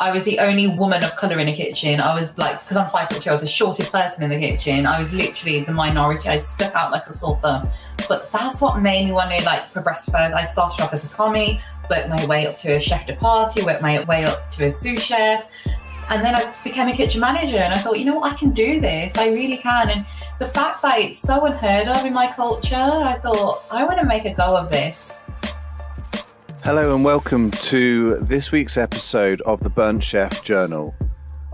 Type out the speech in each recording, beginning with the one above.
I was the only woman of colour in the kitchen. I was like, because I'm 5'2", I was the shortest person in the kitchen. I was literally the minority. I stuck out like a sore thumb. But that's what made me want to like progress further. I started off as a commie, worked my way up to a chef de partie, worked my way up to a sous chef. And then I became a kitchen manager and I thought, you know what, I can do this. I really can. And the fact that it's so unheard of in my culture, I thought, I want to make a go of this. Hello and welcome to this week's episode of the Burnt Chef Journal,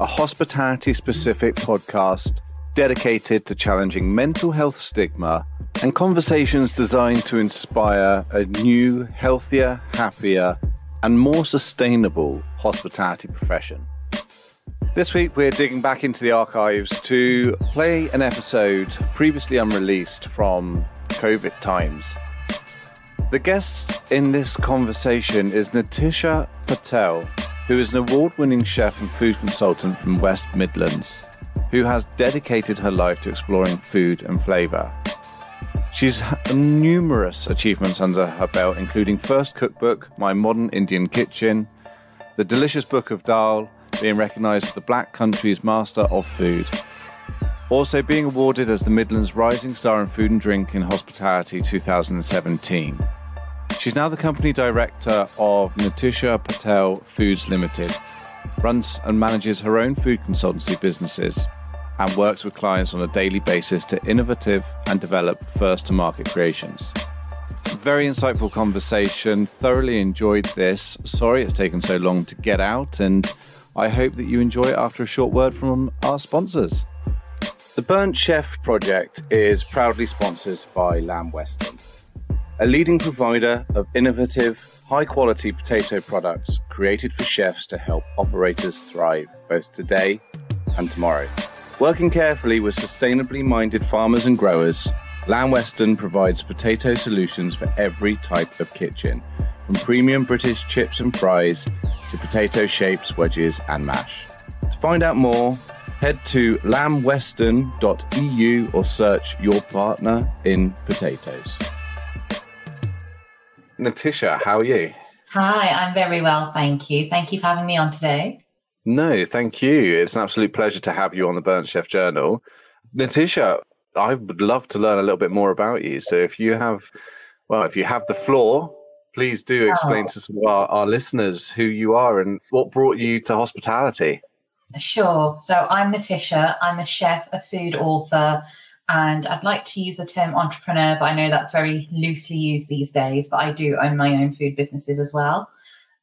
a hospitality-specific podcast dedicated to challenging mental health stigma and conversations designed to inspire a new, healthier, happier, and more sustainable hospitality profession. This week, we're digging back into the archives to play an episode previously unreleased from COVID times. The guest in this conversation is Nitisha Patel, who is an award-winning chef and food consultant from West Midlands, who has dedicated her life to exploring food and flavour. She's had numerous achievements under her belt, including First Cookbook, My Modern Indian Kitchen, The Delicious Book of Dal, being recognised as the Black Country's Master of Food. Also being awarded as the Midlands Rising Star in Food and Drink in Hospitality 2017. She's now the company director of Nitisha Patel Foods Limited, runs and manages her own food consultancy businesses, and works with clients on a daily basis to innovative and develop first-to-market creations. Very insightful conversation, thoroughly enjoyed this. Sorry it's taken so long to get out, and I hope that you enjoy it after a short word from our sponsors. The Burnt Chef project is proudly sponsored by Lamb Weston, a leading provider of innovative, high-quality potato products created for chefs to help operators thrive both today and tomorrow. Working carefully with sustainably minded farmers and growers, Lamb Weston provides potato solutions for every type of kitchen, from premium British chips and fries to potato shapes, wedges and mash. To find out more, head to lambweston.eu or search your partner in potatoes. Nitisha, how are you? Hi, I'm very well, thank you. Thank you for having me on today. No, thank you. It's an absolute pleasure to have you on the Burnt Chef Journal. Nitisha, I would love to learn a little bit more about you. So if you have the floor, please do explain to some of our listeners who you are and what brought you to hospitality. Sure. So I'm Nitisha. I'm a chef, a food author, and I'd like to use the term entrepreneur, but I know that's very loosely used these days, but I do own my own food businesses as well.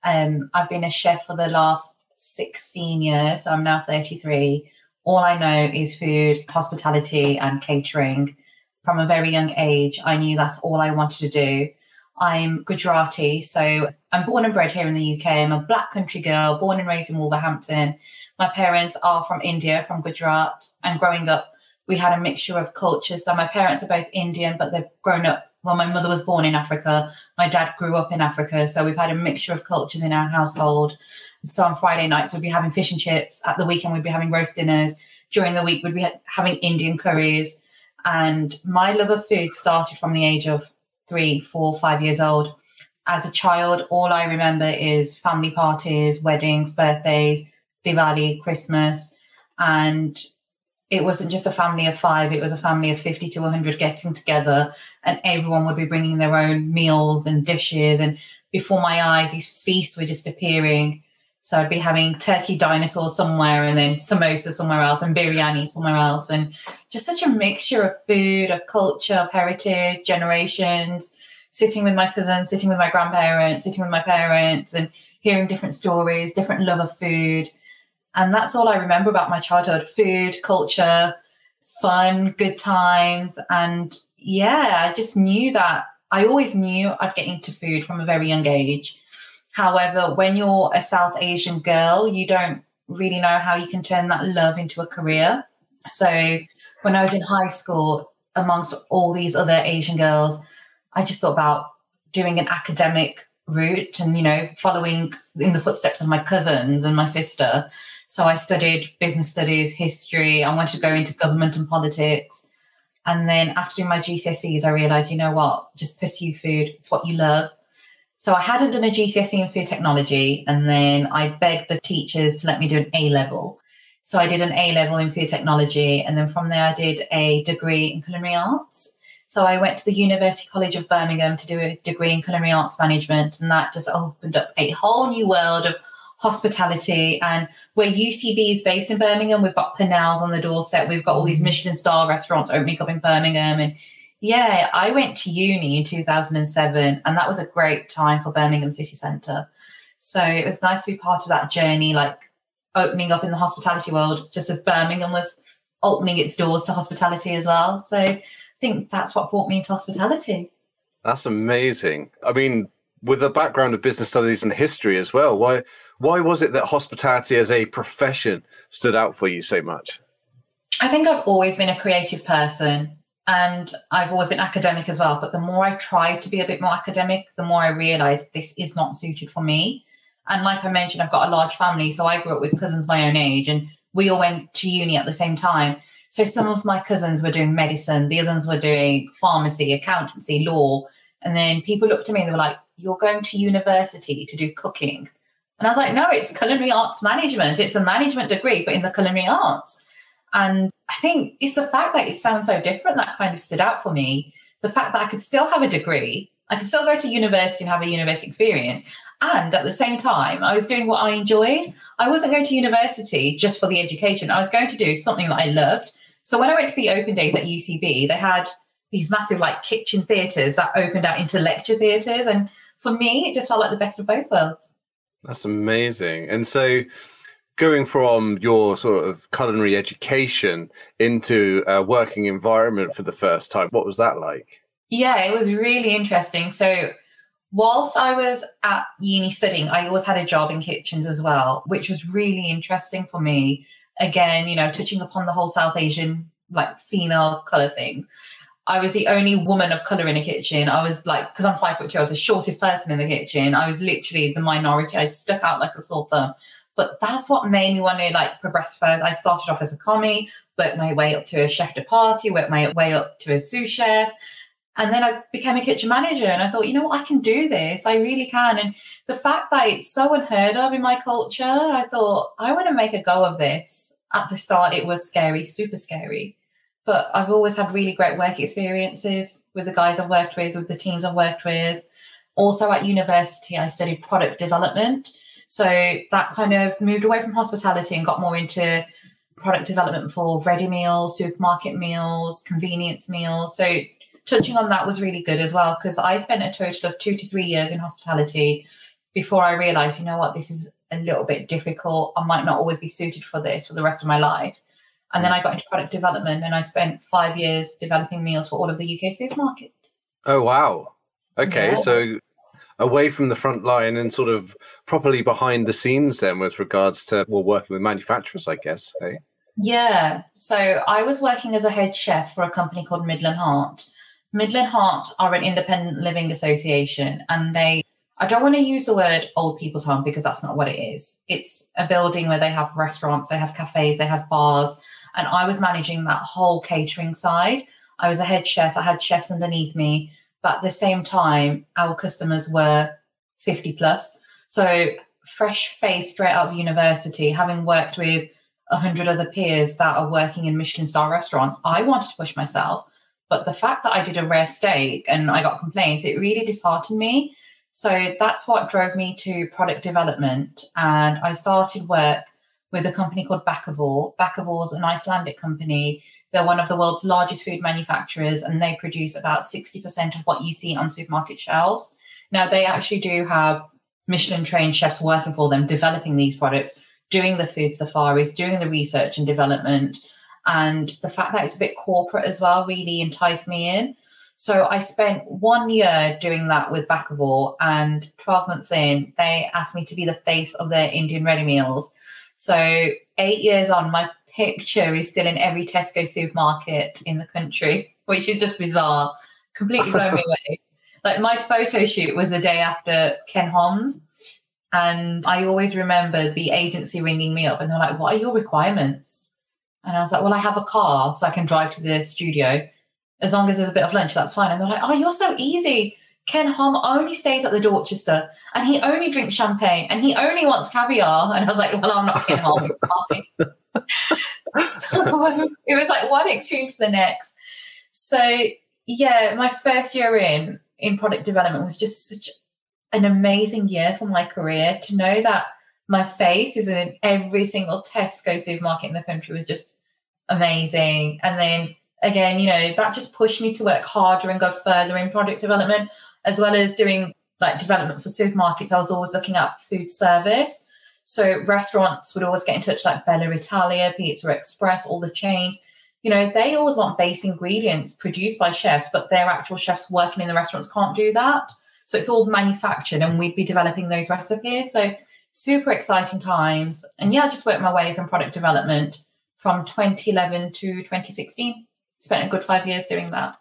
I've been a chef for the last 16 years. So I'm now 33. All I know is food, hospitality and catering. From a very young age, I knew that's all I wanted to do. I'm Gujarati, so I'm born and bred here in the UK. I'm a black country girl, born and raised in Wolverhampton. My parents are from India, from Gujarat, and growing up, we had a mixture of cultures. So my parents are both Indian, but they've grown up. Well, my mother was born in Africa. My dad grew up in Africa. So we've had a mixture of cultures in our household. So on Friday nights, we'd be having fish and chips. At the weekend, we'd be having roast dinners. During the week, we'd be having Indian curries. And my love of food started from the age of 3, 4, 5 years old. As a child, all I remember is family parties, weddings, birthdays, Diwali, Christmas. And it wasn't just a family of 5, it was a family of 50 to 100 getting together, and everyone would be bringing their own meals and dishes. And before my eyes, these feasts were just appearing. So I'd be having turkey dinosaurs somewhere and then samosa somewhere else and biryani somewhere else. And just such a mixture of food, of culture, of heritage, generations, sitting with my cousins, sitting with my grandparents, sitting with my parents and hearing different stories, different love of food. And that's all I remember about my childhood: food, culture, fun, good times. And yeah, I just knew that I always knew I'd get into food from a very young age. However, when you're a South Asian girl, you don't really know how you can turn that love into a career. So when I was in high school, amongst all these other Asian girls, I just thought about doing an academic route and, you know, following in the footsteps of my cousins and my sister. So I studied business studies, history. I wanted to go into government and politics. And then after doing my GCSEs, I realized, you know what, just pursue food. It's what you love. So I hadn't done a GCSE in food technology, and then I begged the teachers to let me do an A-level. So I did an A-level in food technology, and then from there I did a degree in culinary arts. So I went to the University College of Birmingham to do a degree in culinary arts management, and that just opened up a whole new world of hospitality. And where UCB is based in Birmingham, we've got Panel's on the doorstep. We've got all these Michelin star restaurants opening up in Birmingham. And yeah, I went to uni in 2007, and that was a great time for Birmingham city centre. So it was nice to be part of that journey, like opening up in the hospitality world, just as Birmingham was opening its doors to hospitality as well. So I think that's what brought me into hospitality. That's amazing. I mean, with a background of business studies and history as well, why was it that hospitality as a profession stood out for you so much? I think I've always been a creative person, and I've always been academic as well. But the more I tried to be a bit more academic, the more I realised this is not suited for me. And like I mentioned, I've got a large family. So I grew up with cousins my own age, and we all went to uni at the same time. So some of my cousins were doing medicine, the others were doing pharmacy, accountancy, law. And then people looked at me and they were like, "You're going to university to do cooking?" And I was like, "No, it's culinary arts management. It's a management degree, but in the culinary arts." And I think it's the fact that it sounds so different that kind of stood out for me. The fact that I could still have a degree, I could still go to university and have a university experience. And at the same time, I was doing what I enjoyed. I wasn't going to university just for the education. I was going to do something that I loved. So when I went to the open days at UCB, they had these massive like kitchen theatres that opened out into lecture theatres. And for me, it just felt like the best of both worlds. That's amazing. And so going from your sort of culinary education into a working environment for the first time, what was that like? Yeah, it was really interesting. So whilst I was at uni studying, I always had a job in kitchens as well, which was really interesting for me. Again, you know, touching upon the whole South Asian, like female colour thing. I was the only woman of colour in a kitchen. I was like, because I'm 5'2", I was the shortest person in the kitchen. I was literally the minority. I stuck out like a sore thumb. But that's what made me want to like progress further. I started off as a commie, worked my way up to a chef de partie, worked my way up to a sous chef. And then I became a kitchen manager, and I thought, you know what, I can do this. I really can. And the fact that it's so unheard of in my culture, I thought, I want to make a go of this. At the start, it was scary, super scary. But I've always had really great work experiences with the guys I've worked with the teams I've worked with. Also at university, I studied product development. So that kind of moved away from hospitality and got more into product development for ready meals, supermarket meals, convenience meals. So touching on that was really good as well, because I spent a total of 2 to 3 years in hospitality before I realised, you know what, this is a little bit difficult. I might not always be suited for this for the rest of my life. And then I got into product development, and I spent 5 years developing meals for all of the UK supermarkets. Oh, wow. Okay, Yeah. so away from the front line and sort of properly behind the scenes then with regards to, well, working with manufacturers, I guess, eh? Yeah. So I was working as a head chef for a company called Midland Heart. Midland Heart are an independent living association, and I don't want to use the word old people's home because that's not what it is. It's a building where they have restaurants, they have cafes, they have bars. And I was managing that whole catering side. I was a head chef. I had chefs underneath me. But at the same time, our customers were 50 plus. So fresh face straight out of university, having worked with 100 other peers that are working in Michelin star restaurants, I wanted to push myself. But the fact that I did a rare steak and I got complaints, it really disheartened me. So that's what drove me to product development. And I started work with a company called Bakkavor. Bakkavor is an Icelandic company. They're one of the world's largest food manufacturers, and they produce about 60% of what you see on supermarket shelves. Now, they actually do have Michelin-trained chefs working for them, developing these products, doing the food safaris, doing the research and development. And the fact that it's a bit corporate as well really enticed me in. So I spent 1 year doing that with Bakkavor, and 12 months in, they asked me to be the face of their Indian ready meals. So 8 years on, my picture is still in every Tesco supermarket in the country, which is just bizarre. Completely blown me away. Like, my photo shoot was the day after Ken Hom's, and I always remember the agency ringing me up and they're like, "What are your requirements?" And I was like, "Well, I have a car so I can drive to the studio. As long as there's a bit of lunch, that's fine." And they're like, "Oh, you're so easy. Ken Hom only stays at the Dorchester and he only drinks champagne and he only wants caviar. And I was like, well, I'm not Ken Hom. It's fine. So it was like one extreme to the next. So yeah, my first year in product development was just such an amazing year for my career. To know that my face is in every single Tesco supermarket in the country was just amazing. And then again, you know, that just pushed me to work harder and go further in product development, as well as doing like development for supermarkets. I was always looking at food service. So restaurants would always get in touch, like Bella Italia, Pizza Express, all the chains. You know, they always want base ingredients produced by chefs, but their actual chefs working in the restaurants can't do that. So it's all manufactured and we'd be developing those recipes. So super exciting times. And yeah, I just worked my way up in product development from 2011 to 2016. Spent a good 5 years doing that.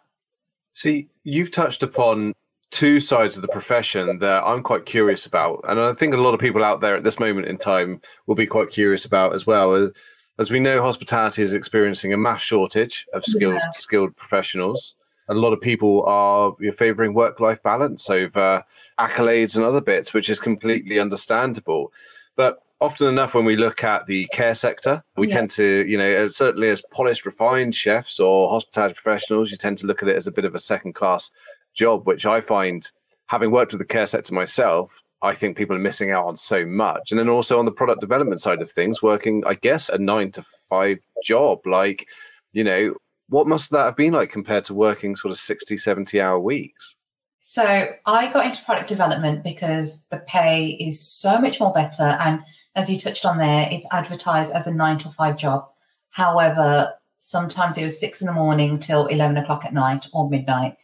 See, you've touched upon two sides of the profession that I'm quite curious about. And I think a lot of people out there at this moment in time will be quite curious about as well. As we know, hospitality is experiencing a mass shortage of skilled professionals. A lot of people are favouring work-life balance over accolades and other bits, which is completely understandable. But often enough, when we look at the care sector, we tend to, you know, certainly as polished, refined chefs or hospitality professionals, you tend to look at it as a bit of a second-class job, which I find, having worked with the care sector myself, I think people are missing out on so much. And then also on the product development side of things, working, I guess, a 9-to-5 job, like, you know, what must that have been like compared to working sort of 60, 70-hour weeks? So I got into product development because the pay is so much more better. And as you touched on there, it's advertised as a 9-to-5 job. However, sometimes it was 6 a.m. till 11 o'clock at night or midnight.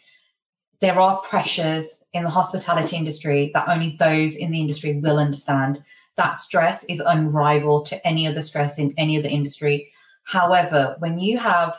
There are pressures in the hospitality industry that only those in the industry will understand. That stress is unrivaled to any other stress in any other industry. However, when you have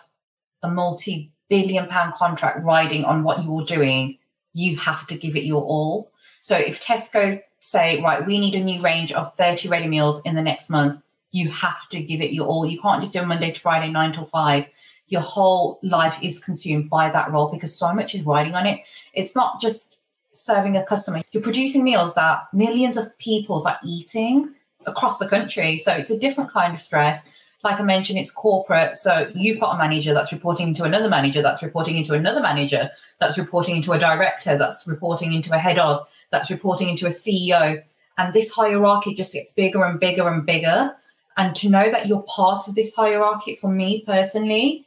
a multi-billion-pound contract riding on what you're doing, you have to give it your all. So if Tesco say, right, we need a new range of 30 ready meals in the next month, you have to give it your all. You can't just do a Monday to Friday, 9 till 5. Your whole life is consumed by that role because so much is riding on it. It's not just serving a customer. You're producing meals that millions of people are eating across the country. So it's a different kind of stress. Like I mentioned, it's corporate. So you've got a manager that's reporting into another manager, that's reporting into another manager, that's reporting into a director, that's reporting into a head of, that's reporting into a CEO. And this hierarchy just gets bigger and bigger and bigger. And to know that you're part of this hierarchy, for me personally,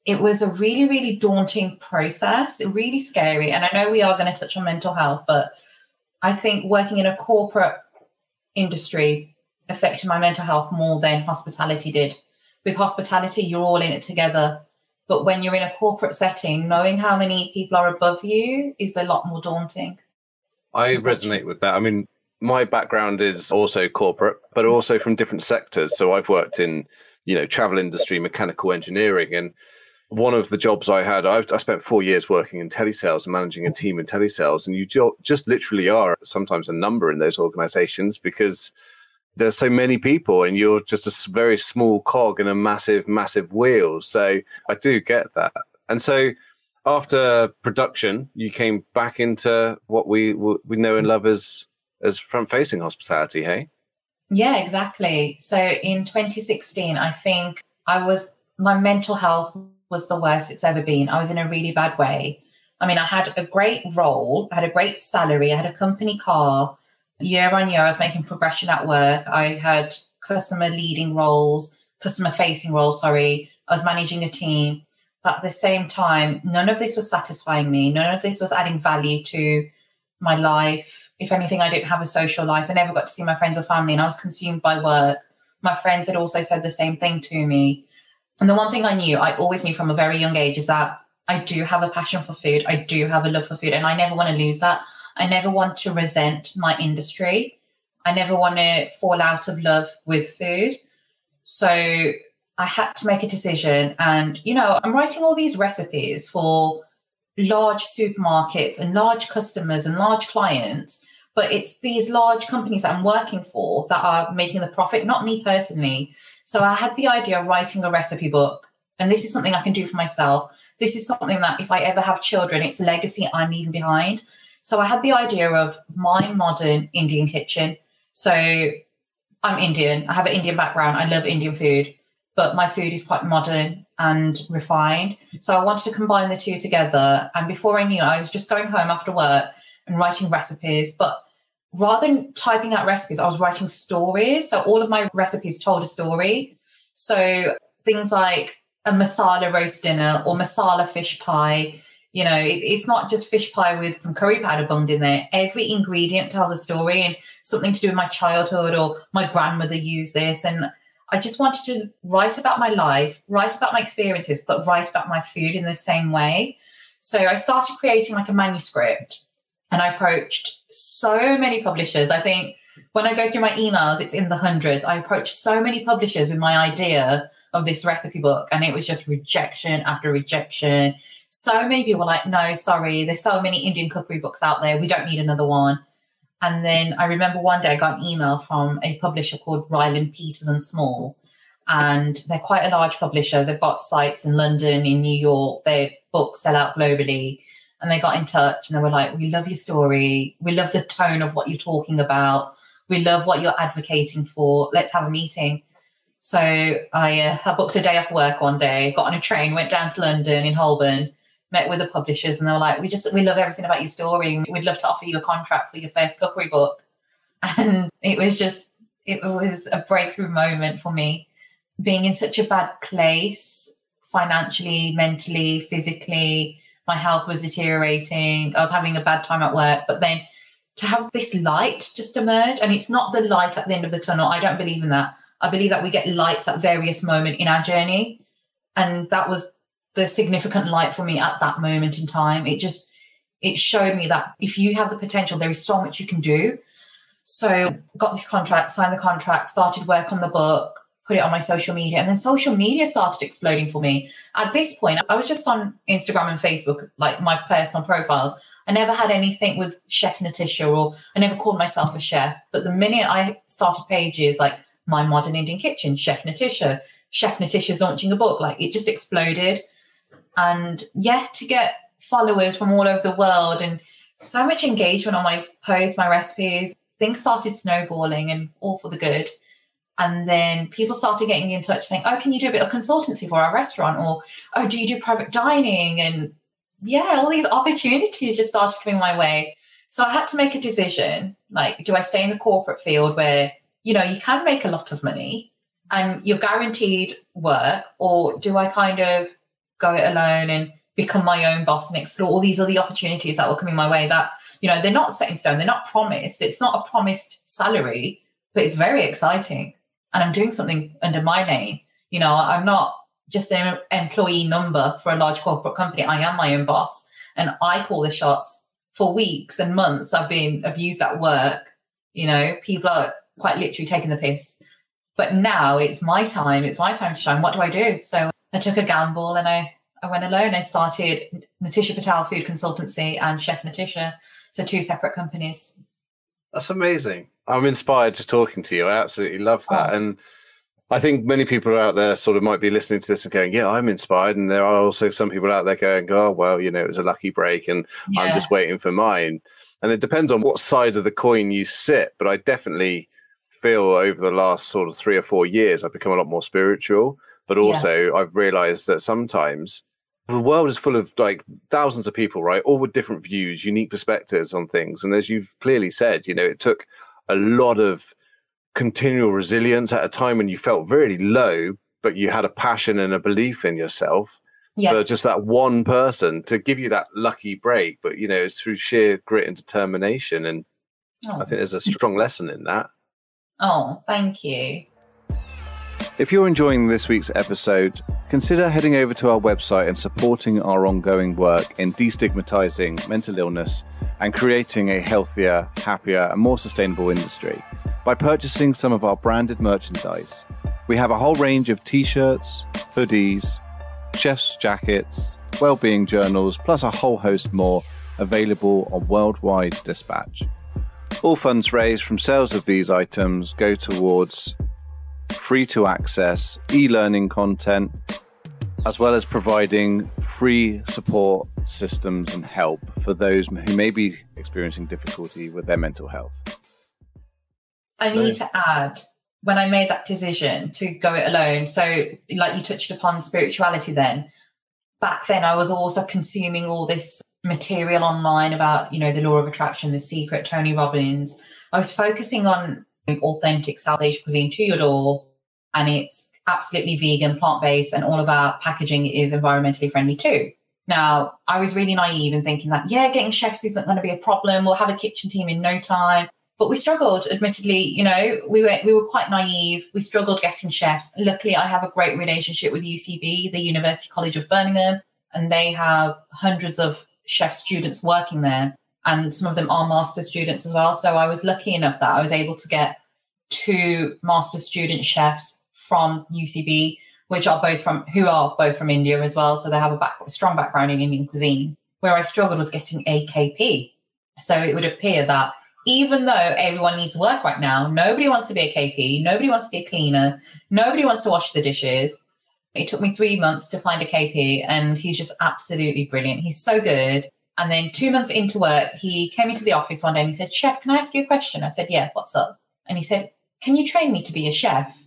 it was a really, really daunting process, really scary. And I know we are going to touch on mental health, but I think working in a corporate industry affected my mental health more than hospitality did. With hospitality, you're all in it together. But when you're in a corporate setting, knowing how many people are above you is a lot more daunting. I resonate with that. I mean, my background is also corporate, but also from different sectors. So I've worked in, you know, travel industry, mechanical engineering, and one of the jobs I had, I spent 4 years working in telesales and managing a team in telesales. And you just literally are sometimes a number in those organizations because there's so many people and you're just a very small cog in a massive, massive wheel. So I do get that. And so after production, you came back into what we know and love as front-facing hospitality, hey? Yeah, exactly. So in 2016, I think my mental health was the worst it's ever been. I was in a really bad way. I mean, I had a great role, I had a great salary, I had a company car. Year on year, I was making progression at work. I had customer facing roles, I was managing a team. But at the same time, none of this was satisfying me. None of this was adding value to my life. If anything, I didn't have a social life. I never got to see my friends or family, and I was consumed by work. My friends had also said the same thing to me. And the one thing I always knew from a very young age is that I do have a passion for food. I do have a love for food, and I never want to lose that. I never want to resent my industry. I never want to fall out of love with food. So I had to make a decision. And, you know, I'm writing all these recipes for large supermarkets and large customers and large clients, but it's these large companies that I'm working for that are making the profit, not me personally. So I had the idea of writing a recipe book. And this is something I can do for myself. This is something that if I ever have children, it's a legacy I'm leaving behind. So I had the idea of my modern Indian kitchen. So I'm Indian. I have an Indian background. I love Indian food, but my food is quite modern and refined. So I wanted to combine the two together. And before I knew it, I was just going home after work and writing recipes. But rather than typing out recipes, I was writing stories. So all of my recipes told a story. So things like a masala roast dinner or masala fish pie. You know, it's not just fish pie with some curry powder bunged in there. Every ingredient tells a story and something to do with my childhood, or my grandmother used this. And I just wanted to write about my life, write about my experiences, but write about my food in the same way. So I started creating like a manuscript, and I approached so many publishers. I think when I go through my emails, it's in the hundreds. I approached so many publishers with my idea of this recipe book, and it was just rejection after rejection. So many people were like, no, sorry, there's so many Indian cookery books out there. We don't need another one. And then I remember one day I got an email from a publisher called Ryland Peters and Small. And they're quite a large publisher. They've got sites in London, in New York. Their books sell out globally. And they got in touch and they were like, we love your story. We love the tone of what you're talking about. We love what you're advocating for. Let's have a meeting. So I booked a day off work one day, got on a train, went down to London in Holborn, met with the publishers, and they were like, we love everything about your story, and we'd love to offer you a contract for your first cookery book. And it was a breakthrough moment for me, being in such a bad place, financially, mentally, physically. My health was deteriorating. I was having a bad time at work, but then to have this light just emerge, and it's not the light at the end of the tunnel. I don't believe in that. I believe that we get lights at various moments in our journey. And that was the significant light for me at that moment in time. It showed me that if you have the potential, there is so much you can do. So got this contract, signed the contract, started work on the book, put it on my social media, and then social media started exploding for me. At this point, I was just on Instagram and Facebook, like my personal profiles. I never had anything with Chef Nitisha, or I never called myself a chef. But the minute I started pages like My Modern Indian Kitchen, Chef Nitisha's launching a book, like it just exploded. And yeah, to get followers from all over the world and so much engagement on my posts, my recipes, things started snowballing, and all for the good. And then people started getting in touch saying, oh, can you do a bit of consultancy for our restaurant? Or, oh, do you do private dining? And yeah, all these opportunities just started coming my way. So I had to make a decision. Like, do I stay in the corporate field where, you know, you can make a lot of money and you're guaranteed work, or do I kind of go it alone and become my own boss and explore all these other opportunities that were coming my way that, you know, they're not set in stone. They're not promised. It's not a promised salary, but it's very exciting. And I'm doing something under my name. You know, I'm not just an employee number for a large corporate company. I am my own boss, and I call the shots. For weeks and months, I've been abused at work. You know, people are quite literally taking the piss. But now it's my time. It's my time to shine. What do I do? So I took a gamble and I went alone. I started Nitisha Patel Food Consultancy and Chef Nitisha. So 2 separate companies. That's amazing. I'm inspired just talking to you. I absolutely love that. And I think many people out there sort of might be listening to this and going, yeah, I'm inspired. And there are also some people out there going, oh, well, you know, it was a lucky break and I'm just waiting for mine. And it depends on what side of the coin you sit. But I definitely feel over the last sort of 3 or 4 years, I've become a lot more spiritual. But also I've realized that sometimes the world is full of like thousands of people, right? All with different views, unique perspectives on things. And as you've clearly said, you know, it took a lot of continual resilience at a time when you felt very low, but you had a passion and a belief in yourself. For just that one person to give you that lucky break. But, you know, it's through sheer grit and determination. And I think there's a strong lesson in that. Oh, thank you. If you're enjoying this week's episode, consider heading over to our website and supporting our ongoing work in destigmatizing mental illness and creating a healthier, happier, and more sustainable industry by purchasing some of our branded merchandise. We have a whole range of t-shirts, hoodies, chef's jackets, well-being journals, plus a whole host more available on worldwide dispatch. All funds raised from sales of these items go towards free-to-access e-learning content, as well as providing free support systems and help for those who may be experiencing difficulty with their mental health. I need to add, when I made that decision to go it alone, so like you touched upon spirituality then, back then I was also consuming all this material online about, you know, the law of attraction, The Secret, Tony Robbins. I was focusing on authentic South Asian cuisine to your door, and it's absolutely vegan, plant-based, and all of our packaging is environmentally friendly too. Now, I was really naive in thinking that, yeah, getting chefs isn't going to be a problem. We'll have a kitchen team in no time. But we struggled, admittedly, you know, we were quite naive. We struggled getting chefs. Luckily, I have a great relationship with UCB, the University College of Birmingham, and they have hundreds of chef students working there. And some of them are master students as well. So I was lucky enough that I was able to get 2 master student chefs from UCB, who are both from India as well. So they have a strong background in Indian cuisine. Where I struggled was getting a KP. So it would appear that even though everyone needs work right now, nobody wants to be a KP, nobody wants to be a cleaner, nobody wants to wash the dishes. It took me 3 months to find a KP, and he's just absolutely brilliant. He's so good. And then 2 months into work, he came into the office one day and he said, "Chef, can I ask you a question?" I said, "Yeah, what's up?" And he said, "Can you train me to be a chef?"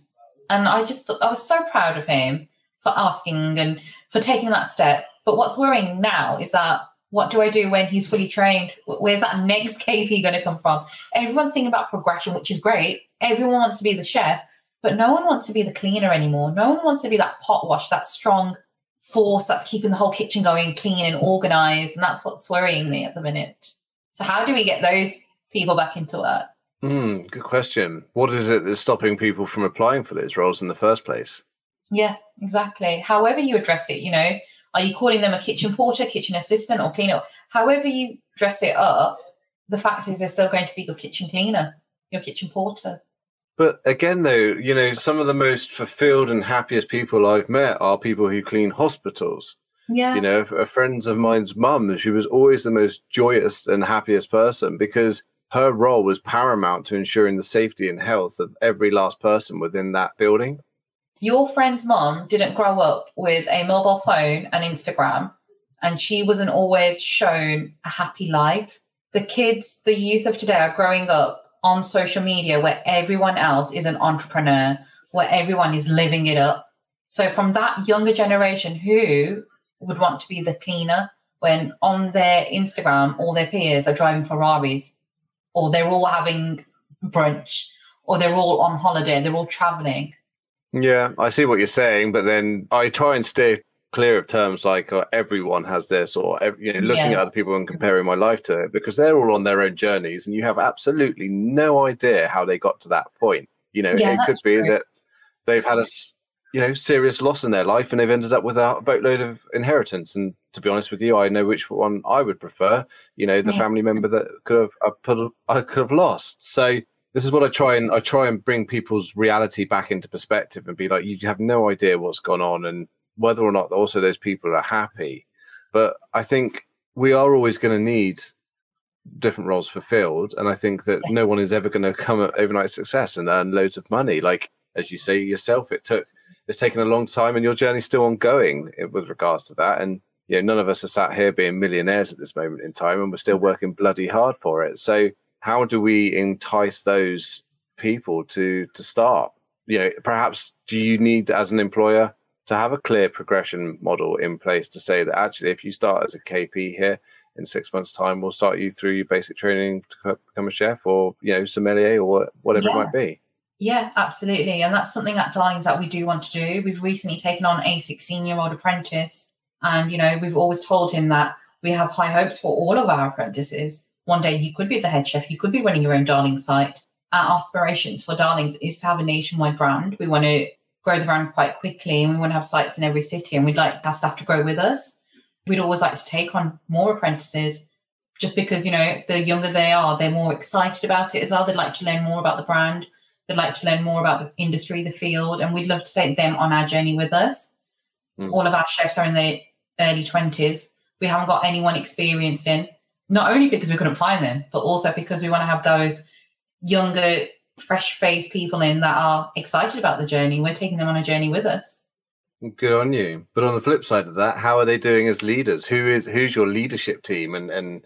And I was so proud of him for asking and for taking that step. But what's worrying now is that, what do I do when he's fully trained? Where's that next KP going to come from? Everyone's thinking about progression, which is great. Everyone wants to be the chef, but no one wants to be the cleaner anymore. No one wants to be that pot wash, that strong force that's keeping the whole kitchen going clean and organized. And that's what's worrying me at the minute. So how do we get those people back into work? Good question. What is it that's stopping people from applying for those roles in the first place? Yeah, exactly. However you address it, you know, are you calling them a kitchen porter, kitchen assistant, or cleaner? However you dress it up, the fact is they're still going to be your kitchen cleaner, your kitchen porter. But again, though, you know, some of the most fulfilled and happiest people I've met are people who clean hospitals. Yeah. You know, a friend of mine's mum, she was always the most joyous and happiest person because her role was paramount to ensuring the safety and health of every last person within that building. Your friend's mom didn't grow up with a mobile phone and Instagram, and she wasn't always shown a happy life. The kids, the youth of today are growing up on social media where everyone else is an entrepreneur, where everyone is living it up. So from that younger generation, who would want to be the cleaner when on their Instagram, all their peers are driving Ferraris, or they're all having brunch, or they're all on holiday, they're all traveling? Yeah, I see what you're saying, but then I try and stay clear of terms like everyone has this, or looking at other people and comparing my life to it, because they're all on their own journeys, and you have absolutely no idea how they got to that point. You know, it could be that they've had a serious loss in their life, and they've ended up with a boatload of inheritance. And to be honest with you, I know which one I would prefer. You know, the family member that I could have lost. So this is what I try and bring people's reality back into perspective and be like, you have no idea what's gone on and whether or not also those people are happy. But I think we are always going to need different roles fulfilled. And I think that no one is ever going to come at overnight success and earn loads of money. Like, as you say yourself, it's taken a long time, and your journey's still ongoing with regards to that. And, you know, none of us are sat here being millionaires at this moment in time, and we're still working bloody hard for it. So how do we entice those people to start? You know, perhaps do you need, as an employer, to have a clear progression model in place to say that actually, if you start as a KP here, in 6 months' time, we'll start you through your basic training to become a chef, or, you know, sommelier, or whatever it might be? Yeah, absolutely. And that's something at Darlings that we do want to do. We've recently taken on a 16-year-old apprentice, and, you know, we've always told him that we have high hopes for all of our apprentices. One day you could be the head chef, you could be running your own Darlings site. Our aspirations for Darlings is to have a nationwide brand. We want to grow the brand quite quickly, and we want to have sites in every city, and we'd like our staff to grow with us. We'd always like to take on more apprentices, just because, you know, the younger they are, they're more excited about it as well. They'd like to learn more about the brand. They'd like to learn more about the industry, the field, and we'd love to take them on our journey with us. All of our chefs are in their early 20s. We haven't got anyone experienced in, not only because we couldn't find them, but also because we want to have those younger, fresh-faced people in that are excited about the journey. We're taking them on a journey with us. Good on you. But on the flip side of that, how are they doing as leaders? Who's your leadership team, and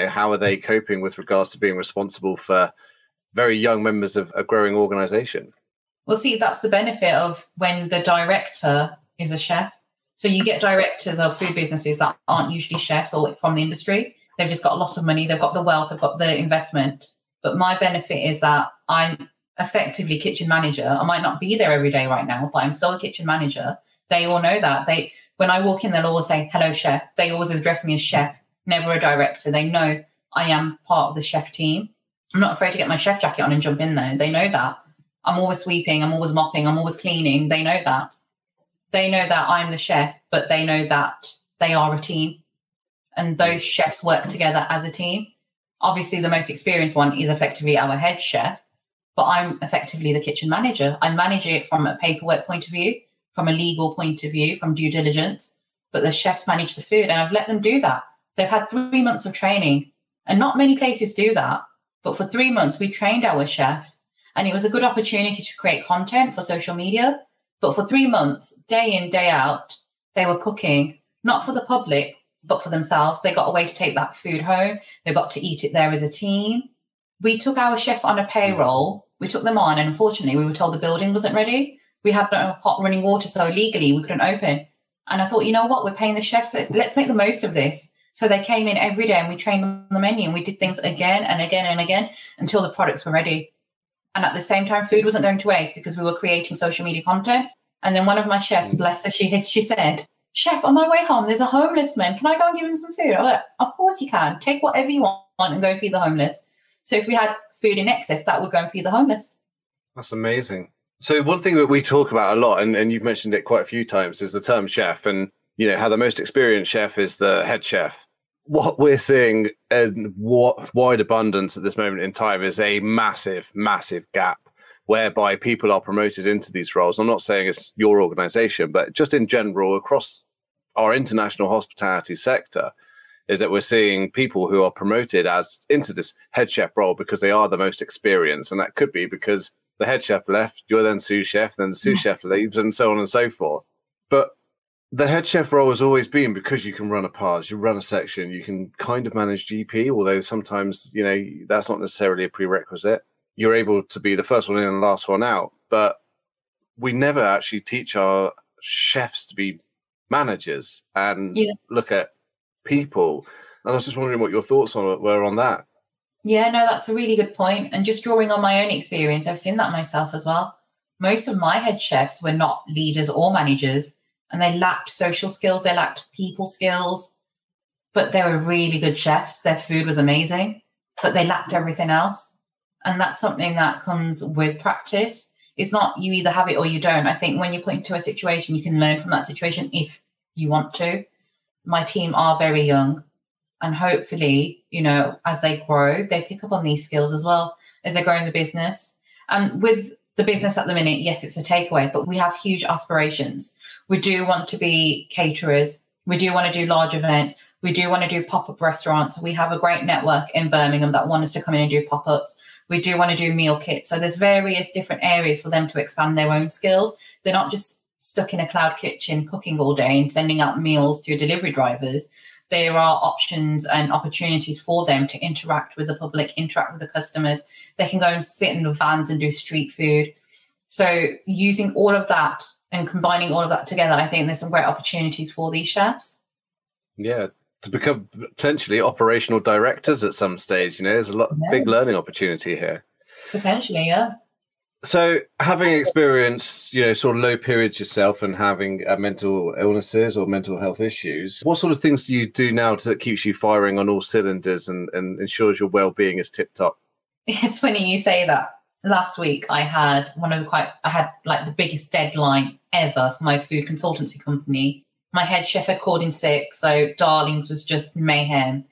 how are they coping with regards to being responsible for very young members of a growing organization? Well, see, that's the benefit of when the director is a chef. So you get directors of food businesses that aren't usually chefs or from the industry. They've just got a lot of money. They've got the wealth. They've got the investment. But my benefit is that I'm effectively kitchen manager. I might not be there every day right now, but I'm still a kitchen manager. They all know that. When I walk in, they'll always say, "Hello, chef." They always address me as chef, never a director. They know I am part of the chef team. I'm not afraid to get my chef jacket on and jump in there. They know that. I'm always sweeping. I'm always mopping. I'm always cleaning. They know that. They know that I'm the chef, but they know that they are a team. And those chefs work together as a team. Obviously, the most experienced one is effectively our head chef, but I'm effectively the kitchen manager. I manage it from a paperwork point of view, from a legal point of view, from due diligence, but the chefs manage the food, and I've let them do that. They've had 3 months of training, and not many places do that. But for 3 months, we trained our chefs, and it was a good opportunity to create content for social media. But for 3 months, day in, day out, they were cooking, not for the public, but for themselves. They got a way to take that food home. They got to eat it there as a team. We took our chefs on a payroll. We took them on, and unfortunately, we were told the building wasn't ready. We had no hot running water, so legally we couldn't open. And I thought, you know what? We're paying the chefs. Let's make the most of this. So they came in every day and we trained on the menu, and we did things again and again and again until the products were ready. And at the same time, food wasn't going to waste because we were creating social media content. And then one of my chefs, bless her, she said, "Chef, on my way home, there's a homeless man. Can I go and give him some food?" I was like, "Of course you can. Take whatever you want and go and feed the homeless." So if we had food in excess, that would go and feed the homeless. That's amazing. So one thing that we talk about a lot, and you've mentioned it quite a few times, is the term chef, and how the most experienced chef is the head chef. What we're seeing in wide abundance at this moment in time is a massive, massive gap whereby people are promoted into these roles. I'm not saying it's your organization, but just in general across our international hospitality sector, is that we're seeing people who are promoted into this head chef role because they are the most experienced. And that could be because the head chef left, you're then sous chef, then the sous chef leaves, and so on and so forth. But the head chef role has always been because you can run a PARS, you run a section, you can kind of manage GP, although sometimes, that's not necessarily a prerequisite. You're able to be the first one in and last one out. But we never actually teach our chefs to be managers and look at people. And I was just wondering what your thoughts were on that. Yeah, no, that's a really good point. And just drawing on my own experience, I've seen that myself as well. Most of my head chefs were not leaders or managers, and they lacked social skills. They lacked people skills, but they were really good chefs. Their food was amazing, but they lacked everything else. And that's something that comes with practice. It's not you either have it or you don't. I think when you put into a situation, you can learn from that situation if you want to. My team are very young. And hopefully, as they grow, they pick up on these skills as well as they grow in the business. And with the business at the minute, yes, it's a takeaway, but we have huge aspirations. We do want to be caterers. We do want to do large events. We do want to do pop-up restaurants. We have a great network in Birmingham that want us to come in and do pop-ups. We do want to do meal kits. So there's various different areas for them to expand their own skills. They're not just stuck in a cloud kitchen cooking all day and sending out meals to delivery drivers. There are options and opportunities for them to interact with the public, interact with the customers. They can go and sit in the vans and do street food. So using all of that and combining all of that together, I think there's some great opportunities for these chefs. Yeah, to become potentially operational directors at some stage. There's a big learning opportunity here. Potentially, yeah. So having experienced, sort of low periods yourself and having mental illnesses or mental health issues, what sort of things do you do now that keeps you firing on all cylinders and ensures your well-being is tip-top? It's funny you say that. Last week I had the biggest deadline ever for my food consultancy company. My head chef had called in sick, so Darlings was just mayhem.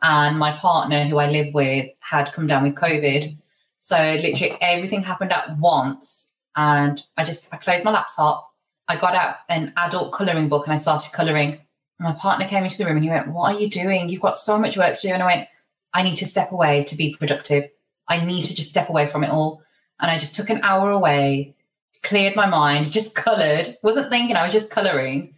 And my partner, who I live with, had come down with COVID. So literally everything happened at once, and I closed my laptop. I got out an adult colouring book and I started colouring. My partner came into the room and he went, "What are you doing? You've got so much work to do." And I went, "I need to step away to be productive. I need to just step away from it all." And I just took an hour away, cleared my mind, just coloured, wasn't thinking, I was just colouring.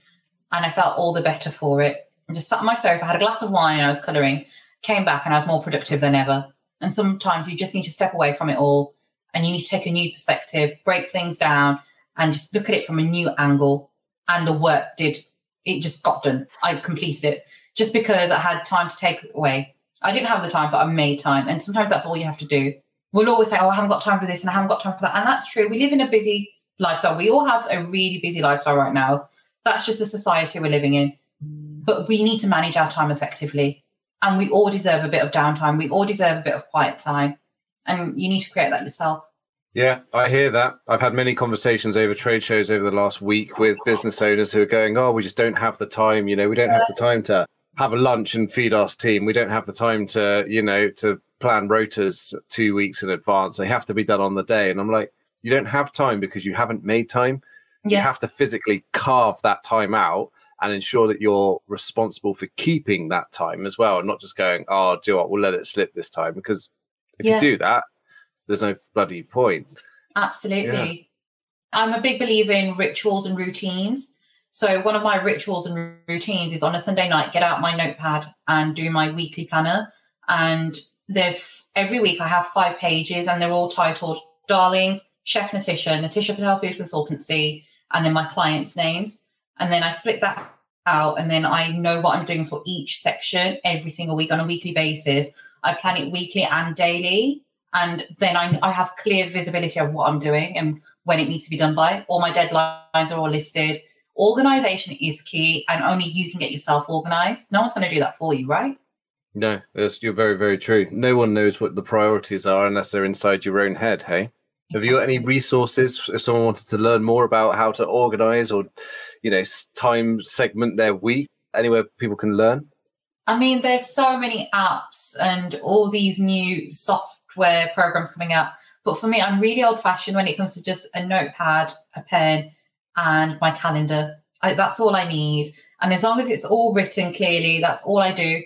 And I felt all the better for it. I just sat on my sofa, had a glass of wine and I was colouring, came back and I was more productive than ever. And sometimes you just need to step away from it all and you need to take a new perspective, break things down and just look at it from a new angle. And the work it just got done. I completed it just because I had time to take it away. I didn't have the time, but I made time. And sometimes that's all you have to do. We'll always say, oh, I haven't got time for this and I haven't got time for that. And that's true. We live in a busy lifestyle. We all have a really busy lifestyle right now. That's just the society we're living in. But we need to manage our time effectively. And we all deserve a bit of downtime. We all deserve a bit of quiet time. And you need to create that yourself. Yeah, I hear that. I've had many conversations over trade shows over the last week with business owners who are going, oh, we just don't have the time. We don't have the time to have a lunch and feed our team. We don't have the time to, to plan rotas 2 weeks in advance. They have to be done on the day. And I'm like, you don't have time because you haven't made time. Yeah. You have to physically carve that time out and ensure that you're responsible for keeping that time as well. And not just going, oh, do you know what, we'll let it slip this time. Because if you do that, there's no bloody point. Absolutely. Yeah. I'm a big believer in rituals and routines. So one of my rituals and routines is on a Sunday night, get out my notepad and do my weekly planner. And every week I have 5 pages and they're all titled Darlings, Chef Nitisha, Nitisha Patel Food Consultancy, and then my clients' names. And then I split that out and then I know what I'm doing for each section every single week on a weekly basis. I plan it weekly and daily. And then I have clear visibility of what I'm doing and when it needs to be done by. All my deadlines are all listed. Organisation is key and only you can get yourself organised. No one's going to do that for you, right? No, you're very, very true. No one knows what the priorities are unless they're inside your own head, hey? Have you got any resources if someone wanted to learn more about how to organise or, time segment their week? Anywhere people can learn? I mean, there's so many apps and all these new software programs coming out. But for me, I'm really old-fashioned when it comes to just a notepad, a pen, and my calendar. That's all I need. And as long as it's all written clearly, that's all I do.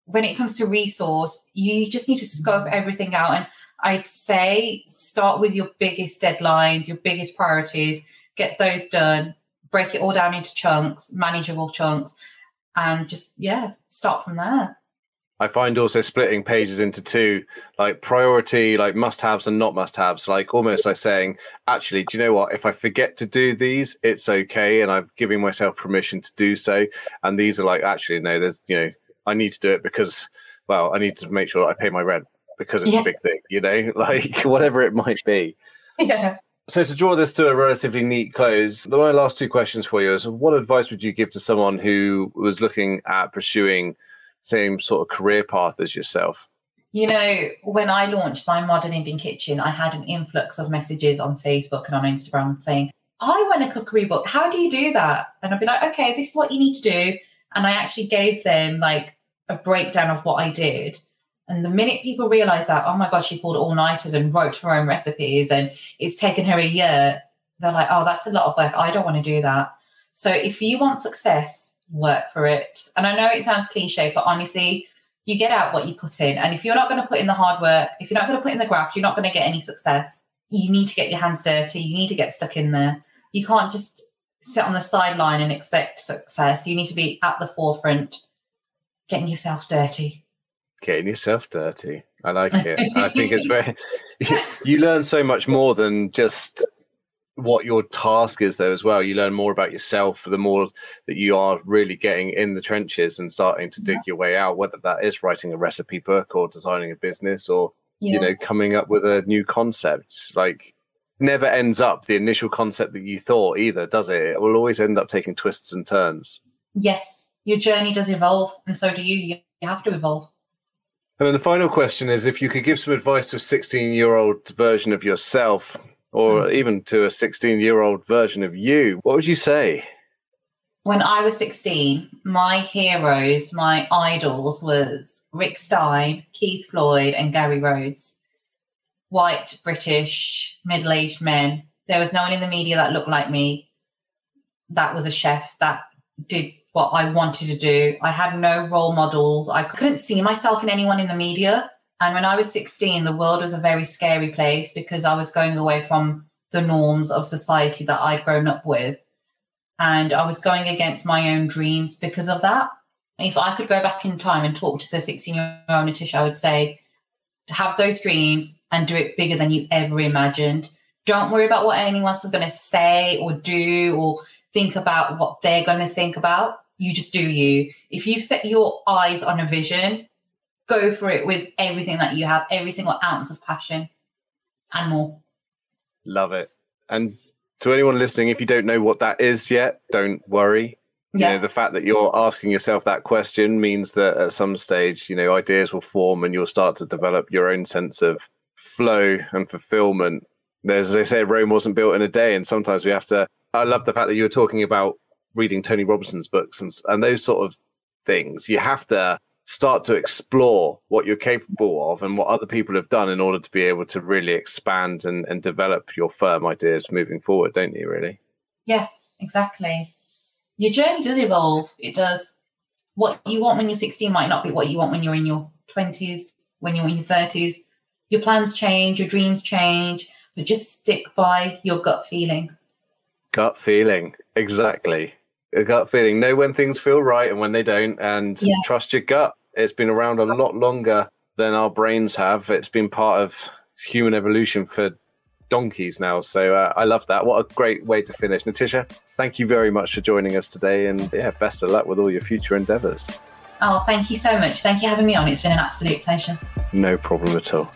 When it comes to resource, you just need to scope everything out. And I'd say start with your biggest deadlines, your biggest priorities, get those done, break it all down into chunks, manageable chunks, and just, start from there. I find also splitting pages into 2, like priority, like must-haves and not must-haves, like almost like saying, actually, do you know what? If I forget to do these, it's okay. And I'm giving myself permission to do so. And these are like, actually, no, there's, I need to do it because, I need to make sure that I pay my rent because it's a big thing, like whatever it might be. Yeah. So to draw this to a relatively neat close, my last 2 questions for you is, what advice would you give to someone who was looking at pursuing same sort of career path as yourself? When I launched my Modern Indian Kitchen, I had an influx of messages on Facebook and on Instagram saying, I want a cookery book. How do you do that? And I'd be like, okay, this is what you need to do. And I actually gave them like a breakdown of what I did. And the minute people realized that, oh my God, she pulled all-nighters and wrote her own recipes and it's taken her a year, they're like, oh, that's a lot of work. I don't want to do that. So if you want success, work for it. And I know it sounds cliche, but honestly, you get out what you put in. And if you're not going to put in the hard work, if you're not going to put in the graft, you're not going to get any success. You need to get your hands dirty. You need to get stuck in there. You can't just sit on the sideline and expect success. You need to be at the forefront, getting yourself dirty. Getting yourself dirty. I like it. I think it's very, you learn so much more than just what your task is though as well. You learn more about yourself the more that you are really getting in the trenches and starting to dig your way out, whether that is writing a recipe book or designing a business or, coming up with a new concept. Like never ends up the initial concept that you thought either, does it? It will always end up taking twists and turns. Yes. Your journey does evolve and so do you. You have to evolve. And then the final question is, if you could give some advice to a 16-year-old version of yourself, or even to a 16-year-old version of you, what would you say? When I was 16, my heroes, my idols was Rick Stein, Keith Floyd and Gary Rhodes. White, British, middle-aged men. There was no one in the media that looked like me. That was a chef that did what I wanted to do. I had no role models. I couldn't see myself in anyone in the media. And when I was 16, the world was a very scary place because I was going away from the norms of society that I'd grown up with. And I was going against my own dreams because of that. If I could go back in time and talk to the 16-year-old Nitisha, I would say, have those dreams and do it bigger than you ever imagined. Don't worry about what anyone else is going to say or do, or think about what they're going to think about. You just do you. If you've set your eyes on a vision, go for it with everything that you have, every single ounce of passion and more. Love it. And to anyone listening, if you don't know what that is yet, don't worry. You know, the fact that you're asking yourself that question means that at some stage, you know, ideas will form and you'll start to develop your own sense of flow and fulfillment. As they say, Rome wasn't built in a day. And sometimes we have to, I love the fact that you were talking about reading Tony Robinson's books and those sort of things. You have to start to explore what you're capable of and what other people have done in order to be able to really expand and develop your firm ideas moving forward, don't you, really? Yeah, exactly. Your journey does evolve. It does. What you want when you're 16 might not be what you want when you're in your 20s, when you're in your 30s. Your plans change, your dreams change, but just stick by your gut feeling. Gut feeling, exactly. A gut feeling. Know when things feel right and when they don't, and trust your gut. It's been around a lot longer than our brains have. It's been part of human evolution for donkeys now. So I love that. What a great way to finish. Nitisha, thank you very much for joining us today, and best of luck with all your future endeavours. Oh, thank you so much. Thank you for having me on. It's been an absolute pleasure. No problem at all.